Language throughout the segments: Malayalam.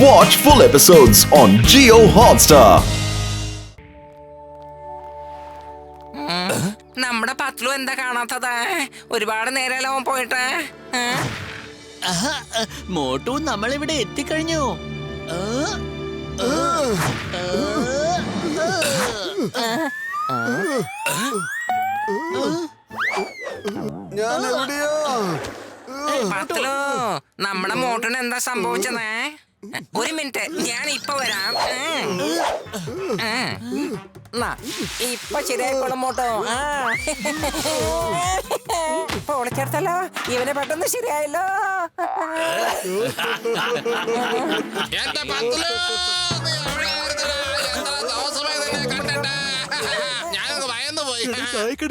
Watch full episodes on Jio Hotstar. നമ്മുടെ പത്ലു എന്താ കാണാത്തത്? ഒരുപാട് നേരമല്ലോ അവൻ പോയിട്ട്. മോട്ടു നമ്മളിവിടെ എത്തിക്കഴിഞ്ഞു. പത്ലു, നമ്മുടെ മോട്ടിന് എന്താ സംഭവിച്ചതേ? ഒരു മിനിറ്റ്, ഞാൻ ഇപ്പൊ വരാം. ഇപ്പൊ ശരിയായിക്കോളും മോട്ടോ. പൊളിച്ചെടുത്തല്ലോ, ഇവനെ പെട്ടെന്ന് ശരിയായല്ലോ.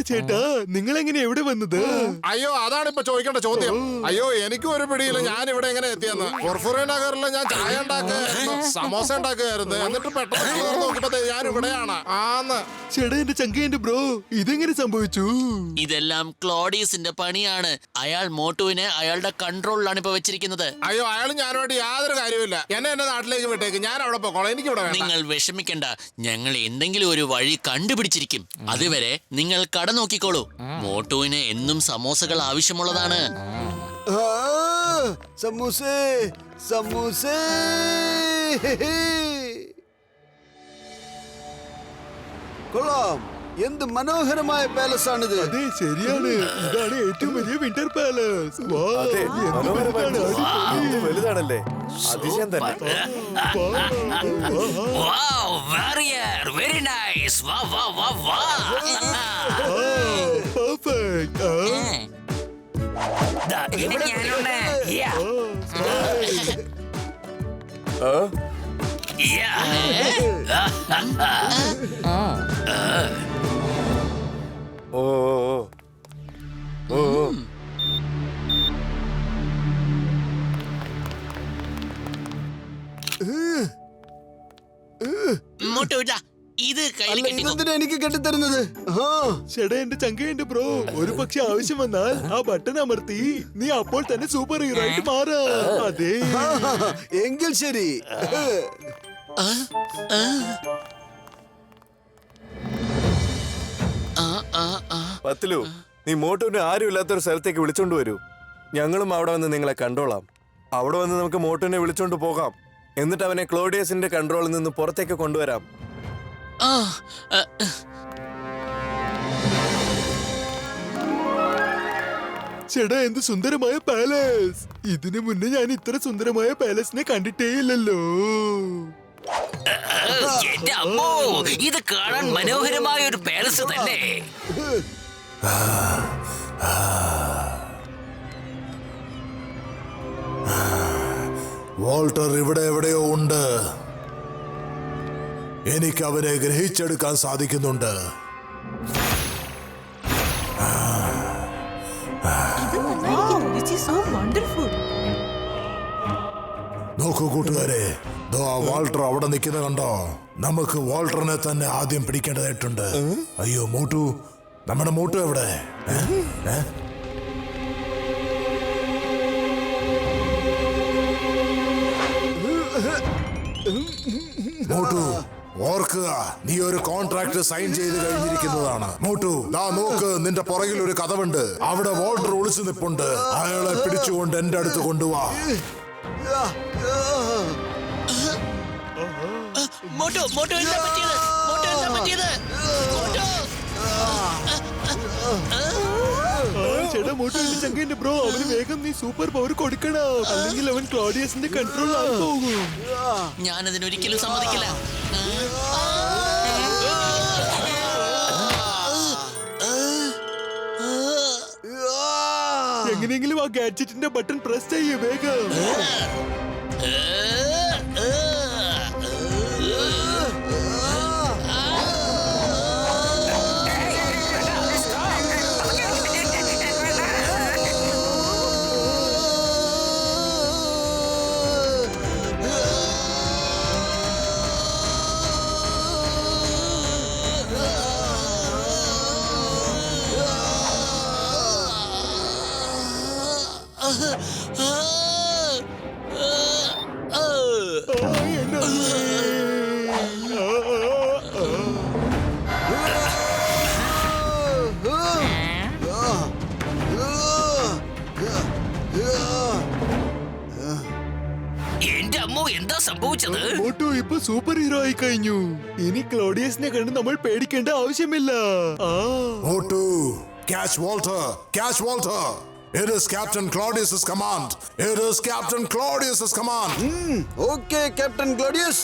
ചേട്ടാ, നിങ്ങൾ എങ്ങനെ എവിടെ വന്നത്? അയ്യോ, അതാണ് ഇപ്പൊ ചോദിക്കേണ്ട ചോദ്യം. അയ്യോ, എനിക്കും ഒരു പിടിയില്ല ഞാൻ ഇവിടെ എങ്ങനെ എത്തിയെന്ന്. ഫുർഫുറ നഗറിൽ ഞാൻ ചായ ഉണ്ടാക്കുകയായിരുന്നു, സമോസ ഉണ്ടാക്കുകയായിരുന്നു. എന്നിട്ട് പെട്ടെന്ന് നോക്കുമ്പോ ഞാൻ ഇവിടെയാണ്. ചേട്ടാ, എന്റെ ചങ്കേന്റെ ബ്രോ, ഇതെങ്ങനെ സംഭവിച്ചു? ഇതെല്ലാം ക്ലോഡീസിന്റെ പണിയാണ്. അയാൾ മോട്ടുവിനെ അയാളുടെ കൺട്രോളിലാണ് ഇപ്പൊ വെച്ചിരിക്കുന്നത്. അയ്യോ, അയാൾ ഞാനുമായിട്ട് യാതൊരു കാര്യമില്ല. എന്നെ എന്റെ നാട്ടിലേക്ക് വിട്ടേക്ക്, ഞാൻ അവിടെ പോക്കോളാം. എനിക്ക് ഇവിടെ വേണ്ട. നിങ്ങൾ വിഷമിക്കണ്ട, ഞങ്ങൾ എന്തെങ്കിലും ഒരു വഴി കണ്ടുപിടിച്ചിരിക്കും. അതുവരെ നിങ്ങൾ കട നോക്കിക്കോളൂ. മോട്ടുവിന് എന്നും സമോസകൾ ആവശ്യമുള്ളതാണ്. സമൂസേ സമൂസേ. കൊള്ളാം, എന്ത് മനോഹരമായ പാലസ് ആണിത്. അതെ, ശരിയാണ്. ഇതാണ് ഏറ്റവും വലിയ വിന്റർ പാലസ്. വലുതാണല്ലേ, അതിശയം തന്നെ. Very nice. വാ വാ വാ വാ. പെർഫെക്റ്റ്. ഇവിടെ ഞാനുണ്ട്. ഓ ഓ ഓ. മോട്ടു ഇതാ, ഇത് കയ്യിൽ കെട്ടിക്കോ. ഇതെന്തിനാ എനിക്ക് കെട്ടിത്തരുന്നത്? ചേട്ടാ, എന്റെ ചങ്കേന്റെ ബ്രോ, ഒരു പക്ഷെ ആവശ്യം വന്നാൽ ആ ബട്ടൺ അമർത്തി നീ അപ്പോൾ തന്നെ സൂപ്പർ ഹീറോ ആയിട്ട് മാറാ. അതെ, എങ്കിൽ ശരി. പത്തിലു, നീ മോട്ടുവിനെ ആരും ഇല്ലാത്തൊരു സ്ഥലത്തേക്ക് വിളിച്ചോണ്ട് വരൂ. ഞങ്ങളും അവിടെ വന്ന് നിങ്ങളെ കണ്ടോളാം. അവിടെ വന്ന് നമുക്ക് മോട്ടുവിനെ വിളിച്ചോണ്ട് പോകാം. എന്നിട്ട് അവനെ ക്ലോഡിയസിന്റെ കൺട്രോളിൽ നിന്ന് പുറത്തേക്ക് കൊണ്ടുവരാം. ചേട്ടാ, എന്ത് സുന്ദരമായ പാലസ്. ഇതിനു മുന്നേ ഞാൻ ഇത്ര സുന്ദരമായ പാലസിനെ കണ്ടിട്ടേ ഇല്ലല്ലോ. എന്റെ അമ്മോ, ഇത് കാണാൻ മനോഹരമായ ഒരു പാലസ് തന്നെ. വോൾട്ടർ ഇവിടെ എവിടെയോ ഉണ്ട്. എനിക്ക് അവനെ ഗ്രഹിച്ചെടുക്കാൻ സാധിക്കുന്നുണ്ട്. നോക്കൂ കൂട്ടുകാരെ, വാൾട്ടർ അവിടെ നിൽക്കുന്ന കണ്ടോ? നമുക്ക് വാൾട്ടറിനെ തന്നെ ആദ്യം പിടിക്കേണ്ടതായിട്ടുണ്ട്. അയ്യോ മോട്ടു, നമ്മുടെ മോട്ടു എവിടെ? മോട്ടു, ഓർക്കുക, നീ ഒരു കോൺട്രാക്ട് സൈൻ ചെയ്ത് കഴിഞ്ഞിരിക്കുന്നതാണ്. മോട്ടു, ദാ നോക്ക്, നിന്റെ പുറകിൽ ഒരു കഥവുണ്ട്. അവിടെ വോൾട്ടർ ഒളിച്ചു നിപ്പുണ്ട്. അയാളെ പിടിച്ചുകൊണ്ട് എന്റെ അടുത്ത് കൊണ്ടുവാ. മോട്ടു, മോട്ടു എന്താ പറ്റിയത്? മോട്ടു എന്താ പറ്റിയത്? ചേട്ടാ, മോട്ടു, എന്റെ ചങ്കേന്റെ ബ്രോ, അവന് വേഗം നീ സൂപ്പർ പവർ കൊടുക്കണം, അല്ലെങ്കിൽ അവൻ ക്ലോഡിയസിന്റെ കൺട്രോൾ ആയി പോകും. ഞാനതിനൊരിക്കലും സമ്മതിക്കില്ല. എങ്ങനെയെങ്കിലും ആ ഗാഡ്ജറ്റിന്റെ ബട്ടൺ പ്രസ് ചെയ്യേ വേഗം. എന്റെ എന്റെ അമ്മോ എന്താ സംഭവിച്ചത്? മോട്ടു ഇപ്പൊ സൂപ്പർ ഹീറോ ആയി കഴിഞ്ഞു. ഇനി ക്ലോഡിയസിനെ കണ്ട് നമ്മൾ പേടിക്കേണ്ട ആവശ്യമില്ല. Motu, catch Walter! Catch Walter! It is Captain Claudius's command! It is Captain Claudius's command! Okay captain Claudius.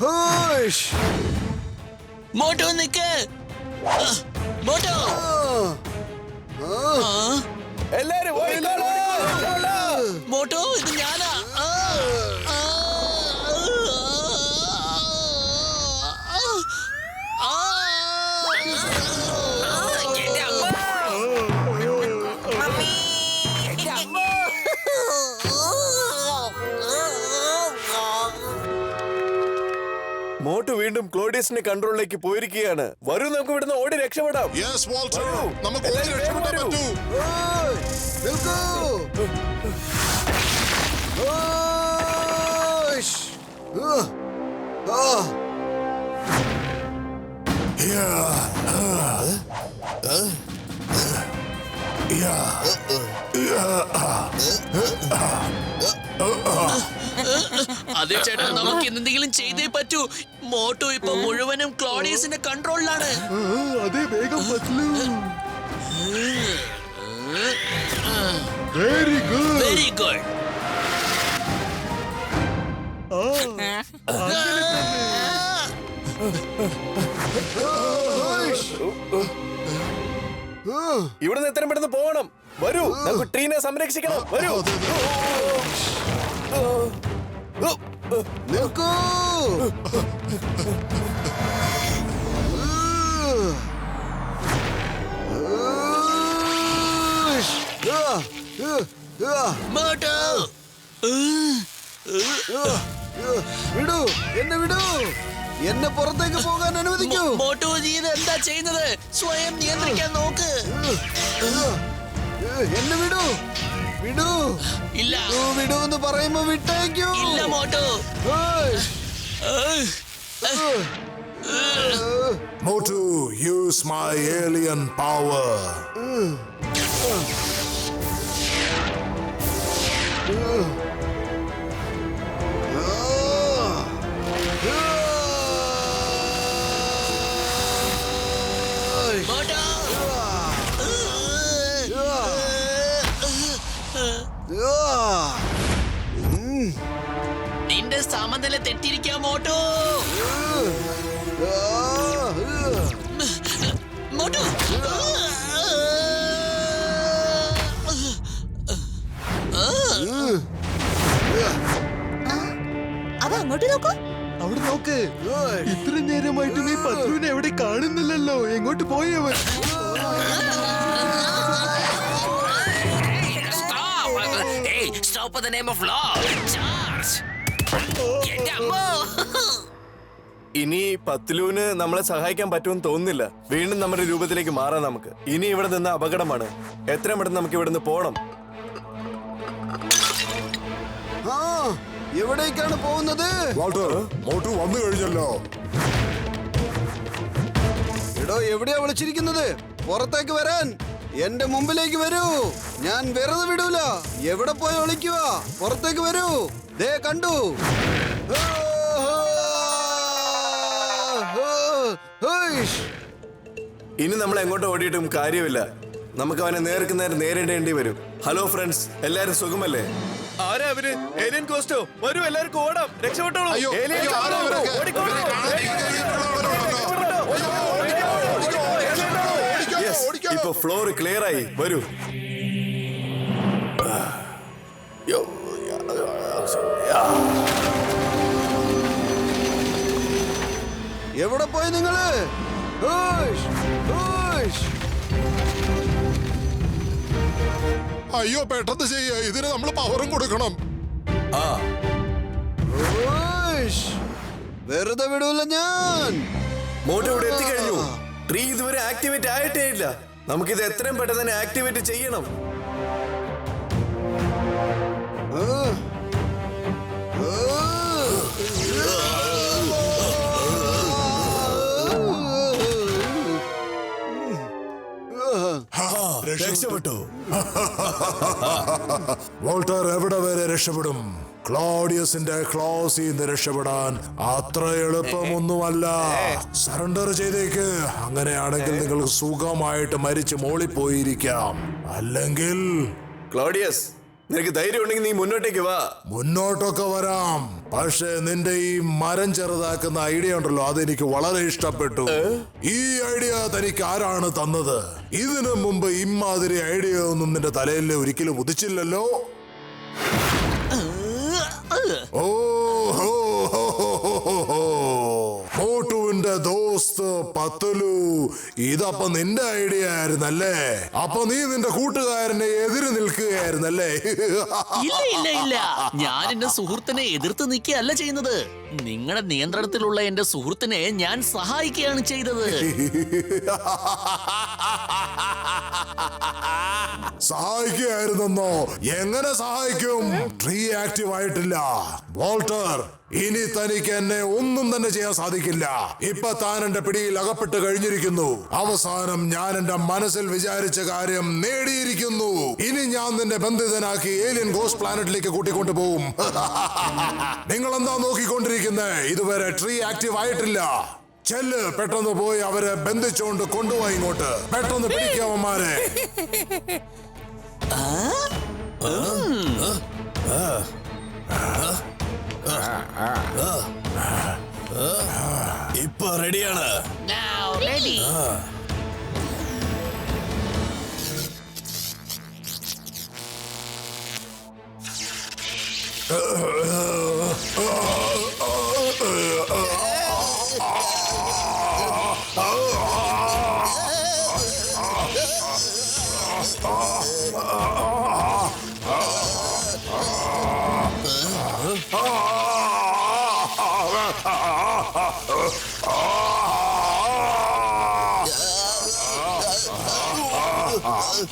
ഹോഷ്. മോട്ടോ നിക്ക്. മോട്ടോ. എല്ലാരും ഓടിക്കോളൂ. മോട്ടോ ഇത് ഞാനാ. എന്റെ അമ്മോ! മമ്മി! എന്റെ അമ്മോ! മോട്ടു വീണ്ടും ക്ലോഡിയസിന്റെ കൺട്രോളിലേക്ക് പോയിരിക്കുകയാണ്. വരൂ, നമുക്ക് ഇവിടുന്ന് ഓടി രക്ഷപ്പെടാം. Yes, Walter. നമുക്ക് എല്ലാവരും ഓടി രക്ഷപ്പെടാൻ വരൂ. പറ്റൂ. നിൽക്കൂ. ഹോഷ്. അതെ ചേട്ടാ, നമുക്ക് എന്തെങ്കിലും ചെയ്തേ പറ്റൂ. മോട്ടോ ഇപ്പൊ മുഴുവനും ക്ലോഡിയസിന്റെ കൺട്രോളിലാണ്. അതെ, വേഗം Patlu. Very good. Very good. ഇവിടുന്ന് എത്രയും പെട്ടെന്ന് പോകണം. വരൂ, നമുക്ക് ട്രീനെ സംരക്ഷിക്കണം. വരൂ. നിൽക്കൂ. മോട്ടോ. വിടൂ, എന്നെ വിടൂ. എന്നെ പുറത്തേക്ക് പോകാൻ അനുവദിക്കൂ. മോട്ടോ, നീ ഇത് എന്താ ചെയ്യുന്നത്? സ്വയം നിയന്ത്രിക്കാൻ നോക്ക്. എന്നെ വിടൂ. വിടൂ. ഇല്ല. വിടൂ എന്ന് പറയുമ്പോ വിട്ടേക്കൂ. ഇല്ല Motu. Motu, use my alien power! Motu. നിന്റെ സമനില തെറ്റിരിക്കാം മോട്ടോ. മോട്ടോ. അവ അങ്ങോട്ട് നോക്കൂ. അവിടെ നോക്ക്. ഇത്ര നേരമായിട്ട് നീ പത്ലുവിനെ എവിടെ കാണുന്നില്ലല്ലോ. എങ്ങോട്ട് പോയവൻ? Stop in the name of law. Charge. എന്റെ അമ്മോ! ഇനി പത്ലുവിന് നമ്മളെ സഹായിക്കാൻ പറ്റുമെന്ന് തോന്നുന്നില്ല. വീണ്ടും നമ്മുടെ രൂപത്തിലേക്ക് മാറാം നമുക്ക്. ഇനി ഇവിടെ നിന്ന് അപകടമാണ്. എത്രയും പെട്ടെന്ന് നമുക്ക് ഇവിടുന്ന് പോകണം. എവിടേക്കാണ് പോകുന്നത്? Walter, Motu വന്നു കഴിഞ്ഞല്ലോ. എടോ, എവിടെയാ വിളിച്ചിരിക്കുന്നത്? പുറത്തേക്ക് വരാൻ. എന്റെ മുമ്പിലേക്ക് വരൂ. ഞാൻ വെറുതെ വിടൂല. എവിടെ പോയി ഒളിക്കുക? പുറത്തേക്ക് വരൂ. ദേ കണ്ടു. ഇനി നമ്മൾ എങ്ങോട്ട് ഓടിയിട്ടും കാര്യമില്ല. നമുക്ക് അവനെ നേർക്ക് നേരെ നേരിടേണ്ടി വരും. ഹലോ ഫ്രണ്ട്സ്, എല്ലാരും സുഖമല്ലേ? ആരാ അവര്? ഏലിയൻ കോസ്റ്റോ? വരൂ, എല്ലാവർക്കും ഓടാം. രക്ഷപ്പെട്ടോളൂ. അയ്യോ, ഏലിയൻ അയ്യോ, കോസ്റ്റോ, ആരാ ഇവരൊക്കെ? ഓടിക്കോളൂ. ഇവരെ കാണാൻ Yes, ഇപ്പൊ ഫ്ലോർ ക്ലിയർ ആയി. വരൂ. എവിടെ പോയി നിങ്ങള്? അയ്യോ, പെട്ടെന്ന് ചെയ്യ. ഇതിന് നമ്മൾ പവറും കൊടുക്കണം. വെറുതെ വിടൂല ഞാൻ. മോട്ടോ ഇവിടെ എത്തിക്കഴിഞ്ഞു. ട്രീ ഇതുവരെ ആക്ടിവേറ്റ് ആയിട്ടേ ഇല്ല. നമുക്കിത് എത്രയും പെട്ടെന്ന് തന്നെ ആക്ടിവേറ്റ് ചെയ്യണം. രക്ഷപ്പെട്ടു. വോൾട്ടർ എവിടെ വരെ രക്ഷപ്പെടും? ക്ലോഡിയസിന്റെ ക്ലോസിൽ നിന്ന് രക്ഷപ്പെടാൻ അത്ര എളുപ്പമൊന്നുമല്ല. സറണ്ടർ ചെയ്തേക്ക്. അങ്ങനെയാണെങ്കിൽ നിങ്ങൾക്ക് സുഖമായിട്ട് മരിച്ച് മോളിപ്പോയിരിക്കാം. അല്ലെങ്കിൽ ക്ലോഡിയസ്, നിനക്ക് ധൈര്യം ഉണ്ടെങ്കിൽ നീ മുന്നോട്ടേക്ക് വാ. മുന്നോട്ടൊക്കെ വരാം. പക്ഷെ നിന്റെ ഈ മരം ചെറുതാക്കുന്ന ഐഡിയ ഉണ്ടല്ലോ, അതെനിക്ക് വളരെ ഇഷ്ടപ്പെട്ടു. ഈ ഐഡിയ തനിക്ക് ആരാണ് തന്നത്? ഇതിനു മുമ്പ് ഇമാതിരി ഐഡിയ ഒന്നും നിന്റെ തലയിൽ ഒരിക്കലും ഉദിച്ചില്ലല്ലോ. മോട്ടുവിന്റെ ദോസ്ത് പത്തലു, ഇതപ്പൊ നിന്റെ ഐഡിയ ആയിരുന്നല്ലേ? അപ്പൊ നീ നിന്റെ കൂട്ടുകാരനെ എതിര് നിൽക്കുകയായിരുന്നല്ലേ? ഇല്ല ഇല്ല ഇല്ല, ഞാൻ എന്റെ സുഹൃത്തിനെ എതിർത്ത് നിൽക്കുകയല്ല ചെയ്യുന്നത്. നിങ്ങളുടെ നിയന്ത്രണത്തിലുള്ള എന്റെ സുഹൃത്തിനെ ഞാൻ സഹായിക്കുകയാണ് ചെയ്തത്. സഹായിക്കുകയായിരുന്നോ? എങ്ങനെ സഹായിക്കും? ട്രീ ആക്റ്റീവ് ആയിട്ടില്ല. വോൾട്ടർ, ഇനി തനിക്ക് എന്നെ ഒന്നും തന്നെ ചെയ്യാൻ സാധിക്കില്ല. ഇപ്പൊ താൻ എന്റെ പിടിയിൽ അകപ്പെട്ട് കഴിഞ്ഞിരിക്കുന്നു. അവസാനം ഞാൻ എന്റെ മനസ്സിൽ വിചാരിച്ച കാര്യം നേടിയിരിക്കുന്നു. ഇനി ഞാൻ നിന്നെ ബന്ധിതനാക്കി ഏലിയൻ ഗോസ്റ്റ് പ്ലാനറ്റിലേക്ക് കൂട്ടിക്കൊണ്ടു പോകും. നിങ്ങൾ എന്താ നോക്കിക്കൊണ്ടിരിക്കുന്നേ? ഇതുവരെ ട്രീ ആക്റ്റീവ് ആയിട്ടില്ല. ചെല്ല്, പെട്ടെന്ന് പോയി അവരെ ബന്ധിച്ചുകൊണ്ട് കൊണ്ടുപോയി ഇങ്ങോട്ട്. പെട്ടെന്ന് പിടിക്കാവന്മാരെ. ഇപ്പൊ റെഡിയാണ്.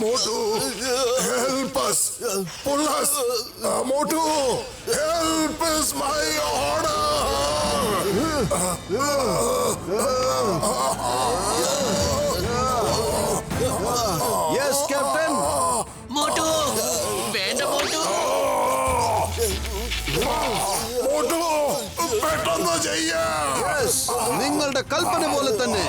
Motu, help us! Pull us! Motu, help us, my order! Yes, Captain. Motu, വേണ്ട മോട്ടു. മോട്ടു, പെട്ടെന്ന് ചെയ്യാം. Yes, നിങ്ങളുടെ കൽപ്പന പോലെ തന്നെ.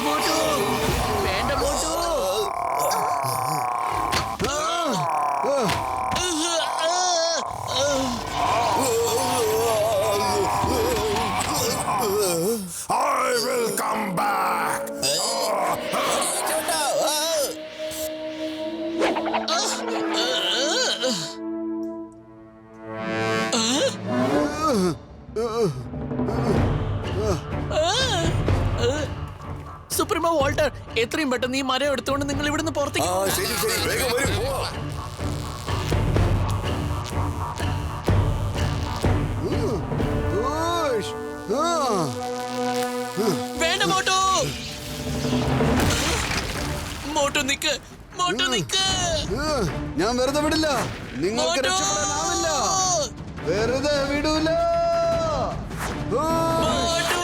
മോട്ടു, വേണ്ട Motu. I will come back. സുപ്രീമോ Walter, എത്രയും പെട്ടെന്ന് ഈ മരം എടുത്തുകൊണ്ട് നിങ്ങൾ ഇവിടുന്ന് പുറത്തേക്ക് ശരി ശരി, വേഗം വരൂ. വേണ്ട മോട്ടു. മോട്ടു നിക്ക്, മോട്ടു നിക്ക്. ഞാൻ വെറുതെ വിടില്ല. നിങ്ങൾക്ക് മോട്ടു. രക്ഷപ്പെടാനാവില്ല. വെറുതെ വിടൂല. മോട്ടു.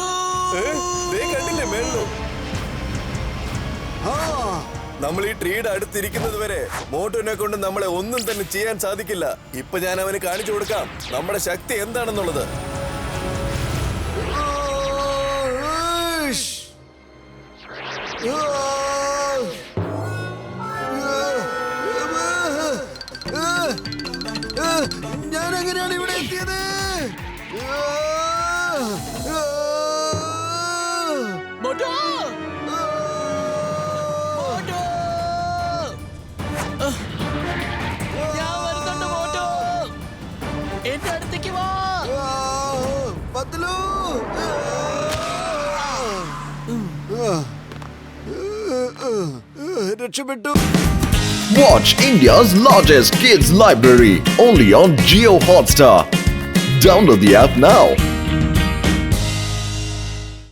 കണ്ടില്ലേ മേളിലും? ആ, നമ്മൾ ഈ ട്രീയുടെ അടുത്തിരിക്കുന്നത് വരെ മോട്ടുവിനെ കൊണ്ട് നമ്മളെ ഒന്നും തന്നെ ചെയ്യാൻ സാധിക്കില്ല. ഇപ്പൊ ഞാൻ അവന് കാണിച്ചു കൊടുക്കാം നമ്മുടെ ശക്തി എന്താണെന്നുള്ളത്. ഞാൻ എങ്ങനെയാണ് ഇവിടെ എത്തിയത്? മോട്ടു. മോട്ടു. ഞാൻ വരുന്നുണ്ട് മോട്ടു. എന്റെ അടുത്തേക്ക് വാ. പത്തലു. രക്ഷപ്പെട്ടു. Watch India's largest kids library only on Jio Hotstar. Download the app now.